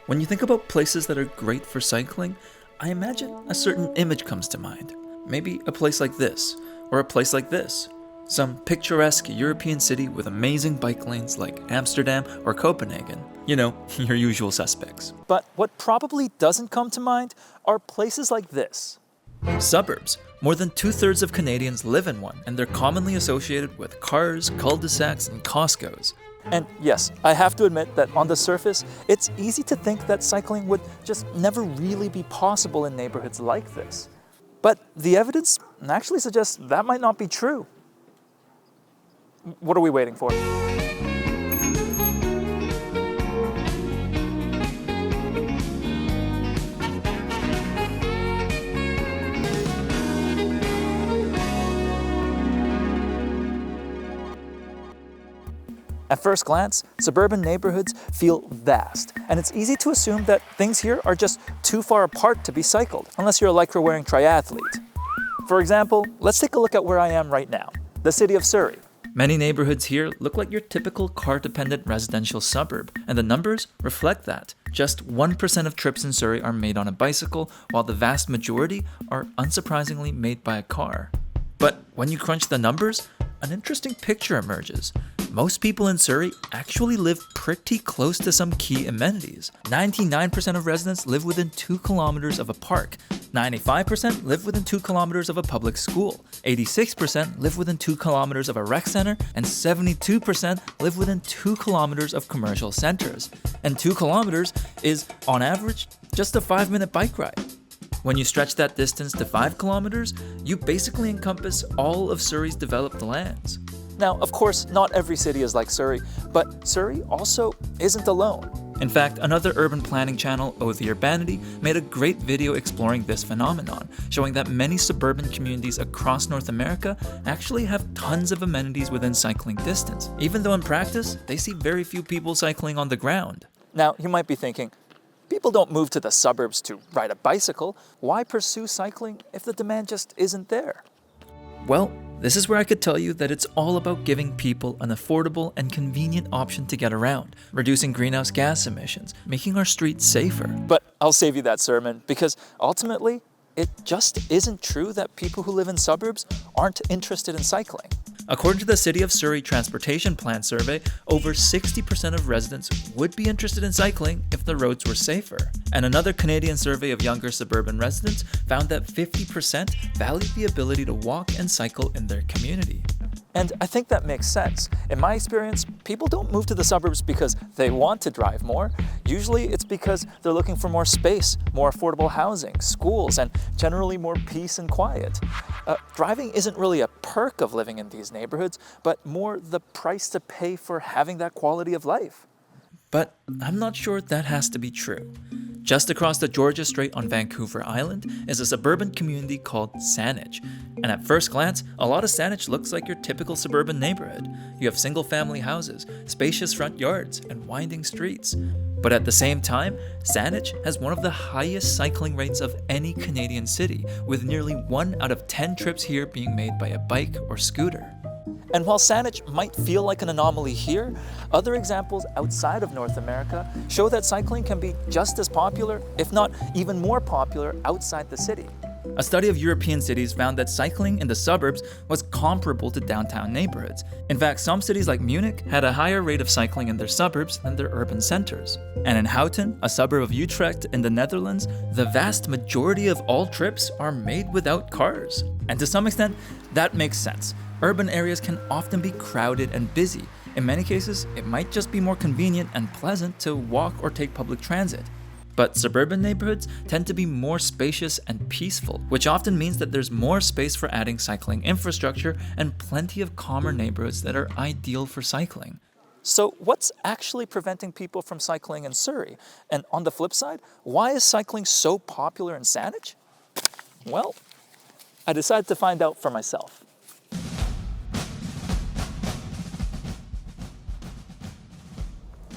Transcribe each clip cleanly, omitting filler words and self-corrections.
When you think about places that are great for cycling, I imagine a certain image comes to mind. Maybe a place like this, or a place like this. Some picturesque European city with amazing bike lanes like Amsterdam or Copenhagen. You know, your usual suspects. But what probably doesn't come to mind are places like this. Suburbs. More than 2/3 of Canadians live in one, and they're commonly associated with cars, cul-de-sacs, and Costcos. And yes, I have to admit that on the surface, it's easy to think that cycling would just never really be possible in neighborhoods like this. But the evidence actually suggests that might not be true. What are we waiting for? At first glance, suburban neighborhoods feel vast, and it's easy to assume that things here are just too far apart to be cycled, unless you're a lycra-wearing triathlete. For example, let's take a look at where I am right now, the city of Surrey. Many neighborhoods here look like your typical car-dependent residential suburb, and the numbers reflect that. Just 1% of trips in Surrey are made on a bicycle, while the vast majority are unsurprisingly made by a car. But when you crunch the numbers, an interesting picture emerges. Most people in Surrey actually live pretty close to some key amenities. 99% of residents live within 2 kilometers of a park. 95% live within 2 kilometers of a public school. 86% live within 2 kilometers of a rec center, and 72% live within 2 kilometers of commercial centers. And 2 kilometers is, on average, just a 5-minute bike ride. When you stretch that distance to 5 kilometers, you basically encompass all of Surrey's developed lands. Now, of course, not every city is like Surrey, but Surrey also isn't alone. In fact, another urban planning channel, Oh the Urbanity, made a great video exploring this phenomenon, showing that many suburban communities across North America actually have tons of amenities within cycling distance, even though in practice, they see very few people cycling on the ground. Now, you might be thinking, people don't move to the suburbs to ride a bicycle. Why pursue cycling if the demand just isn't there? Well, this is where I could tell you that it's all about giving people an affordable and convenient option to get around, reducing greenhouse gas emissions, making our streets safer. But I'll save you that sermon, because ultimately, it just isn't true that people who live in suburbs aren't interested in cycling. According to the City of Surrey Transportation Plan survey, over 60% of residents would be interested in cycling if the roads were safer. And another Canadian survey of younger suburban residents found that 50% valued the ability to walk and cycle in their community. And I think that makes sense. In my experience, people don't move to the suburbs because they want to drive more. Usually it's because they're looking for more space, more affordable housing, schools, and generally more peace and quiet. Driving isn't really a perk of living in these neighborhoods, but more the price to pay for having that quality of life. But I'm not sure that has to be true. Just across the Georgia Strait on Vancouver Island is a suburban community called Saanich. And at first glance, a lot of Saanich looks like your typical suburban neighborhood. You have single-family houses, spacious front yards, and winding streets. But at the same time, Saanich has one of the highest cycling rates of any Canadian city, with nearly 1 out of 10 trips here being made by a bike or scooter. And while Saanich might feel like an anomaly here, other examples outside of North America show that cycling can be just as popular, if not even more popular, outside the city. A study of European cities found that cycling in the suburbs was comparable to downtown neighborhoods. In fact, some cities like Munich had a higher rate of cycling in their suburbs than their urban centers. And in Houten, a suburb of Utrecht in the Netherlands, the vast majority of all trips are made without cars. And to some extent, that makes sense. Urban areas can often be crowded and busy. In many cases, it might just be more convenient and pleasant to walk or take public transit. But suburban neighborhoods tend to be more spacious and peaceful, which often means that there's more space for adding cycling infrastructure and plenty of calmer neighborhoods that are ideal for cycling. So what's actually preventing people from cycling in Surrey? And on the flip side, why is cycling so popular in Saanich? Well, I decided to find out for myself.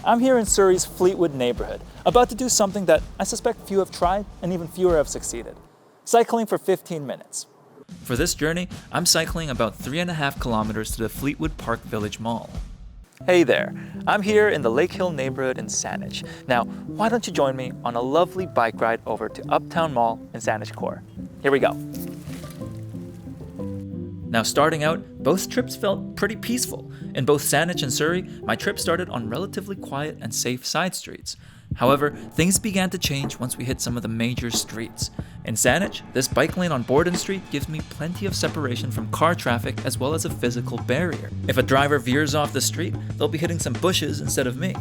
I'm here in Surrey's Fleetwood neighborhood, about to do something that I suspect few have tried and even fewer have succeeded. Cycling for 15 minutes. For this journey, I'm cycling about 3.5 kilometers to the Fleetwood Park Village Mall. Hey there, I'm here in the Lake Hill neighborhood in Saanich. Now, why don't you join me on a lovely bike ride over to Uptown Mall in Saanich Core? Here we go. Now starting out, both trips felt pretty peaceful. In both Saanich and Surrey, my trip started on relatively quiet and safe side streets. However, things began to change once we hit some of the major streets. In Saanich, this bike lane on Borden Street gives me plenty of separation from car traffic as well as a physical barrier. If a driver veers off the street, they'll be hitting some bushes instead of me.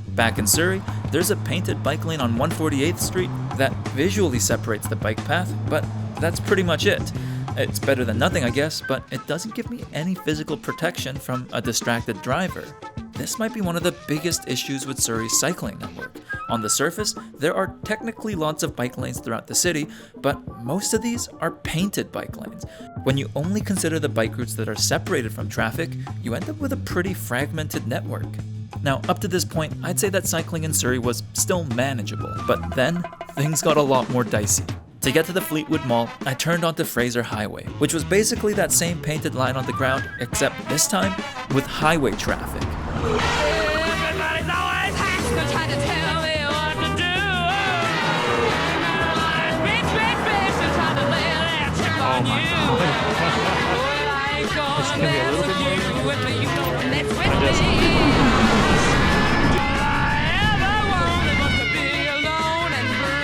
Back in Surrey, there's a painted bike lane on 148th Street that visually separates the bike path, but that's pretty much it. It's better than nothing, I guess, but it doesn't give me any physical protection from a distracted driver. This might be one of the biggest issues with Surrey's cycling network. On the surface, there are technically lots of bike lanes throughout the city, but most of these are painted bike lanes. When you only consider the bike routes that are separated from traffic, you end up with a pretty fragmented network. Now, up to this point, I'd say that cycling in Surrey was still manageable, but then things got a lot more dicey. To get to the Fleetwood Mall, I turned onto Fraser Highway, which was basically that same painted line on the ground, except this time with highway traffic. Everybody's always has to try to tell me what to do. Bitch, and try to lay that chip on you. Well, I ain't gonna mess with you, with me, you don't mess with me. All I ever wanted was to be alone and free.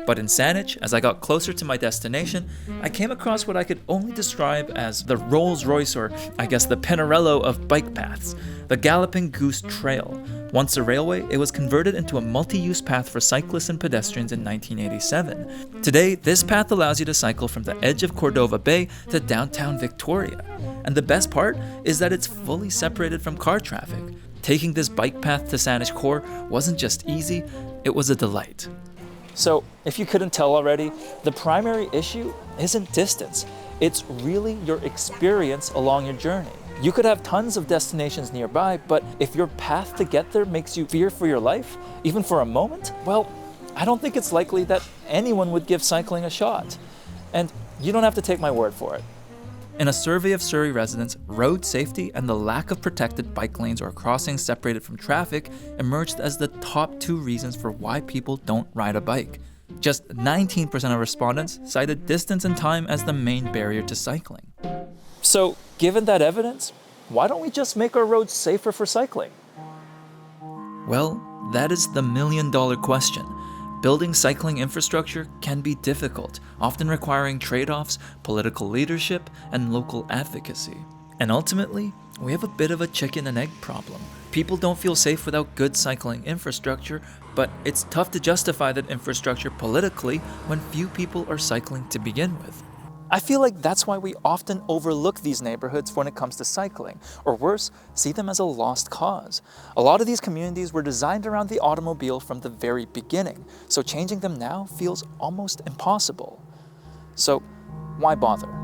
But in Saanich, as I got closer to my destination, I came across what I could only describe as the Rolls-Royce, or I guess the Pinarello of bike paths, the Galloping Goose Trail. Once a railway, it was converted into a multi-use path for cyclists and pedestrians in 1987. Today, this path allows you to cycle from the edge of Cordova Bay to downtown Victoria. And the best part is that it's fully separated from car traffic. Taking this bike path to Saanich Core wasn't just easy, it was a delight. So, if you couldn't tell already, the primary issue isn't distance. It's really your experience along your journey. You could have tons of destinations nearby, but if your path to get there makes you fear for your life, even for a moment, well, I don't think it's likely that anyone would give cycling a shot. And you don't have to take my word for it. In a survey of Surrey residents, road safety and the lack of protected bike lanes or crossings separated from traffic emerged as the top two reasons for why people don't ride a bike. Just 19% of respondents cited distance and time as the main barrier to cycling. So, given that evidence, why don't we just make our roads safer for cycling? Well, that is the million-dollar question. Building cycling infrastructure can be difficult, often requiring trade-offs, political leadership, and local advocacy. And ultimately, we have a bit of a chicken and egg problem. People don't feel safe without good cycling infrastructure, but it's tough to justify that infrastructure politically when few people are cycling to begin with. I feel like that's why we often overlook these neighborhoods when it comes to cycling, or worse, see them as a lost cause. A lot of these communities were designed around the automobile from the very beginning, so changing them now feels almost impossible. So, why bother?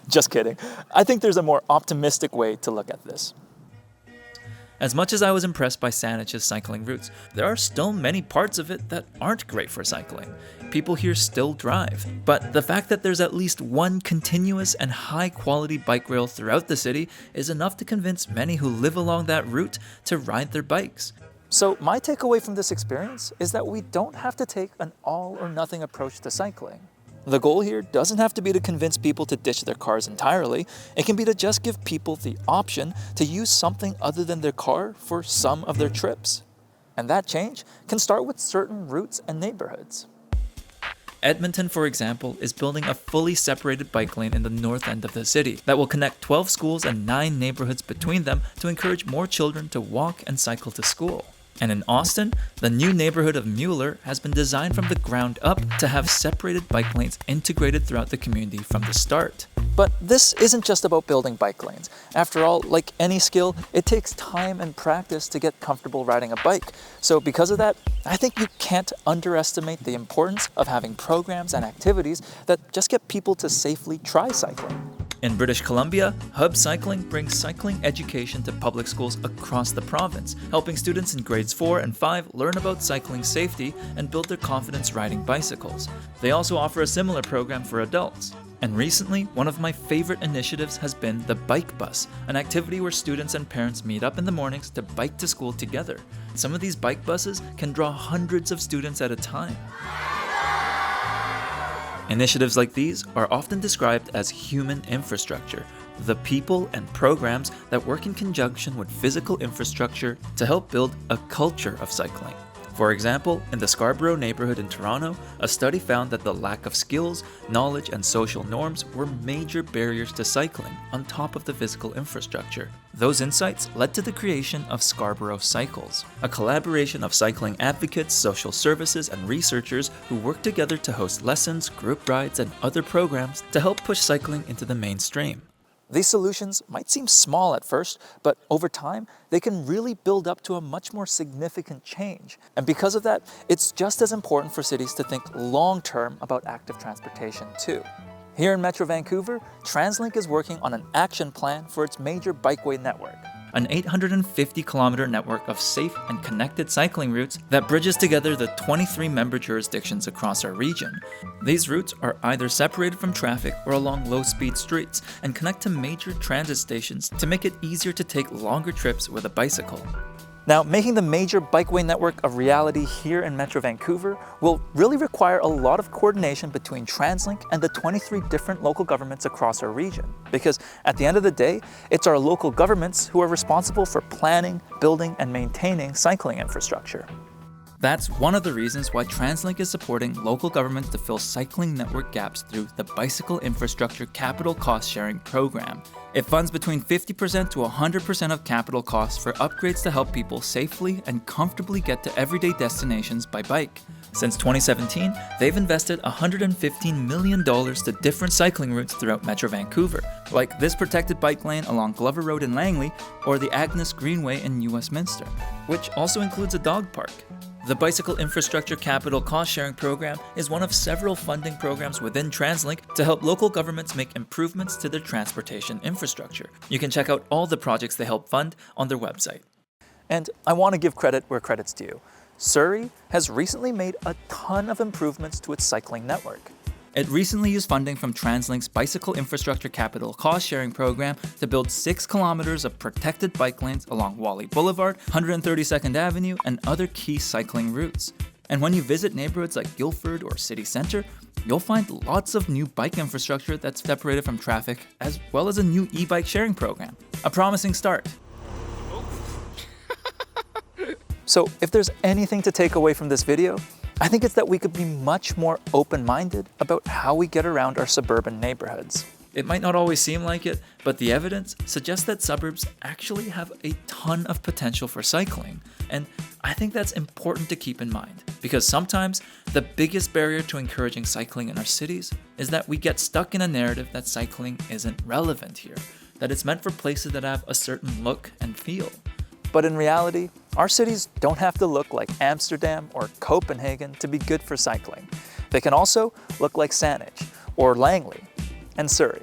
Just kidding. I think there's a more optimistic way to look at this. As much as I was impressed by Saanich's cycling routes, there are still many parts of it that aren't great for cycling. People here still drive, but the fact that there's at least one continuous and high-quality bike rail throughout the city is enough to convince many who live along that route to ride their bikes. So my takeaway from this experience is that we don't have to take an all-or-nothing approach to cycling. The goal here doesn't have to be to convince people to ditch their cars entirely. It can be to just give people the option to use something other than their car for some of their trips. And that change can start with certain routes and neighborhoods. Edmonton, for example, is building a fully separated bike lane in the north end of the city that will connect 12 schools and 9 neighborhoods between them to encourage more children to walk and cycle to school. And in Austin, the new neighborhood of Mueller has been designed from the ground up to have separated bike lanes integrated throughout the community from the start. But this isn't just about building bike lanes. After all, like any skill, it takes time and practice to get comfortable riding a bike. So because of that, I think you can't underestimate the importance of having programs and activities that just get people to safely try cycling. In British Columbia, Hub Cycling brings cycling education to public schools across the province, helping students in grades 4 and 5 learn about cycling safety and build their confidence riding bicycles. They also offer a similar program for adults. And recently, one of my favorite initiatives has been the Bike Bus, an activity where students and parents meet up in the mornings to bike to school together. Some of these bike buses can draw hundreds of students at a time. Initiatives like these are often described as human infrastructure, the people and programs that work in conjunction with physical infrastructure to help build a culture of cycling. For example, in the Scarborough neighborhood in Toronto, a study found that the lack of skills, knowledge, and social norms were major barriers to cycling on top of the physical infrastructure. Those insights led to the creation of Scarborough Cycles, a collaboration of cycling advocates, social services, and researchers who work together to host lessons, group rides, and other programs to help push cycling into the mainstream. These solutions might seem small at first, but over time, they can really build up to a much more significant change. And because of that, it's just as important for cities to think long-term about active transportation too. Here in Metro Vancouver, TransLink is working on an action plan for its major bikeway network, an 850-kilometer network of safe and connected cycling routes that bridges together the 23 member jurisdictions across our region. These routes are either separated from traffic or along low-speed streets and connect to major transit stations to make it easier to take longer trips with a bicycle. Now, making the major bikeway network a reality here in Metro Vancouver will really require a lot of coordination between TransLink and the 23 different local governments across our region. Because at the end of the day, it's our local governments who are responsible for planning, building, and maintaining cycling infrastructure. That's one of the reasons why TransLink is supporting local governments to fill cycling network gaps through the Bicycle Infrastructure Capital Cost Sharing Program. It funds between 50% to 100% of capital costs for upgrades to help people safely and comfortably get to everyday destinations by bike. Since 2017, they've invested $115 million to different cycling routes throughout Metro Vancouver, like this protected bike lane along Glover Road in Langley or the Agnes Greenway in New Westminster, which also includes a dog park. The Bicycle Infrastructure Capital Cost Sharing Program is one of several funding programs within TransLink to help local governments make improvements to their transportation infrastructure. You can check out all the projects they help fund on their website. And I want to give credit where credit's due. Surrey has recently made a ton of improvements to its cycling network. It recently used funding from TransLink's Bicycle Infrastructure Capital Cost Sharing Program to build 6 kilometers of protected bike lanes along Wally Boulevard, 132nd Avenue, and other key cycling routes. And when you visit neighborhoods like Guildford or City Centre, you'll find lots of new bike infrastructure that's separated from traffic, as well as a new e-bike sharing program. A promising start. So if there's anything to take away from this video, I think it's that we could be much more open-minded about how we get around our suburban neighborhoods. It might not always seem like it, but the evidence suggests that suburbs actually have a ton of potential for cycling. And I think that's important to keep in mind, because sometimes the biggest barrier to encouraging cycling in our cities is that we get stuck in a narrative that cycling isn't relevant here, that it's meant for places that have a certain look and feel. But in reality, our cities don't have to look like Amsterdam or Copenhagen to be good for cycling. They can also look like Saanich or Langley and Surrey.